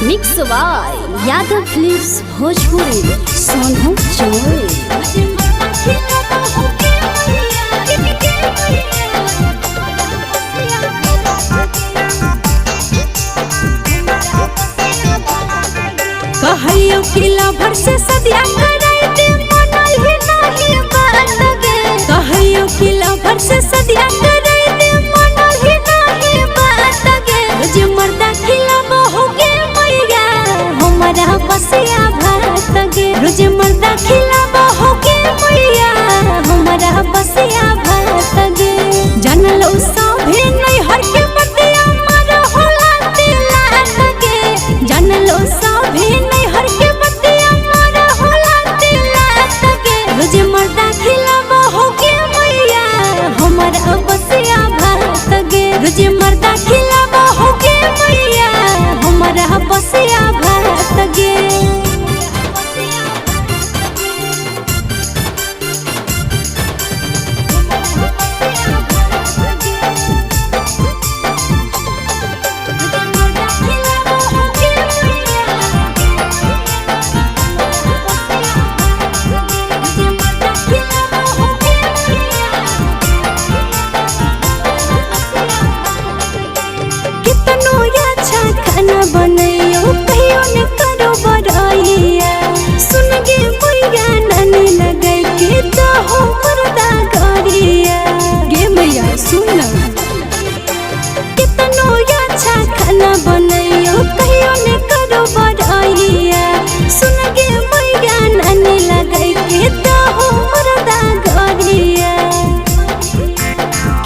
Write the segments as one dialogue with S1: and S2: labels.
S1: Mix by Yadav films Bhojpuri Sonu Chaure.
S2: कहलियो किला भर से सदिया कराई दे मनल ही नहीं बात गे। कहलियो किला भर से सदिया कराई दे मनल ही नहीं बात गे। रोज मर्दा खिला बहुगे मैया हमारा बसिया भात गे। रोज मर्दा खिला बहुगे मैया हमारा बसिया भात गे। जानलो सभे नहीं हर के बतिया मार होला दिला गे। जानलो सभे नहीं हर के बतिया मार होला दिला गे। रोज मर्दा खिला बहुगे मैया हमारा बसिया भात गे। रोज मर्दा खिला बहुगे मैया हमारा बसिया भात गे। खाना बनैयो कहियो ने करो बड़ाइया। सुन गे मैया नानी लगे के तो हो मर्दा गरिया। गे मैया सुन कितनो अच्छा खाना बनैयो कहियो ने करो बड़ाइया। सुन गे मैया नानी लगे के तो हो मर्दा गरिया।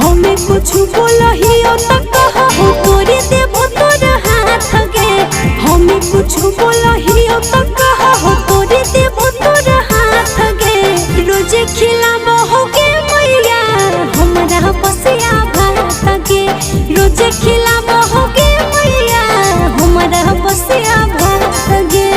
S2: हमें कुछ बोलहियो त कहो तोरे देबो तोर हाथ गे। हमें कुछ बोलहियो त कहो तोरे देबो तोर हाथ गे। रोज खिलाबो होगे मैया हमारा बसिया भात गे। रोज खिलाबो होगे मैया हमारा बसिया भात गे।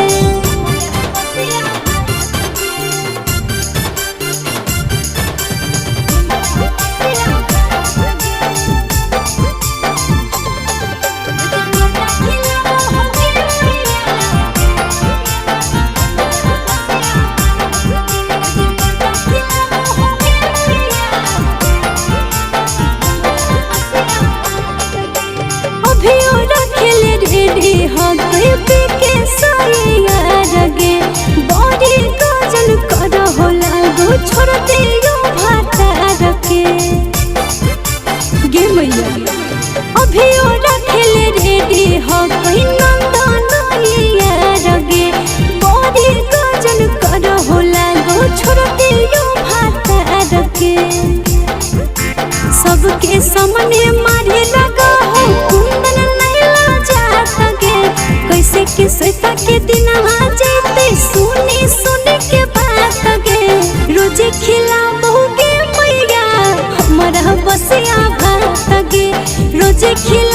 S2: के साइया रगे बड़ी गजल कर होला गो छोड़ दियो भाता रखे। गे मैया अभी रखेले रेडी हो कोई नंदनैया रगे बड़ी गजल कर होला गो छोड़ दियो भाता रखे। सबके सामने मारे लगा हो कुंदन नहीं लाजात गे। कैसे के सोता के दिन आ जेते सुनी सुनी के बात गे। रोज खिला बहुगे मैया हमारा बसिया भात गे। रोज खिला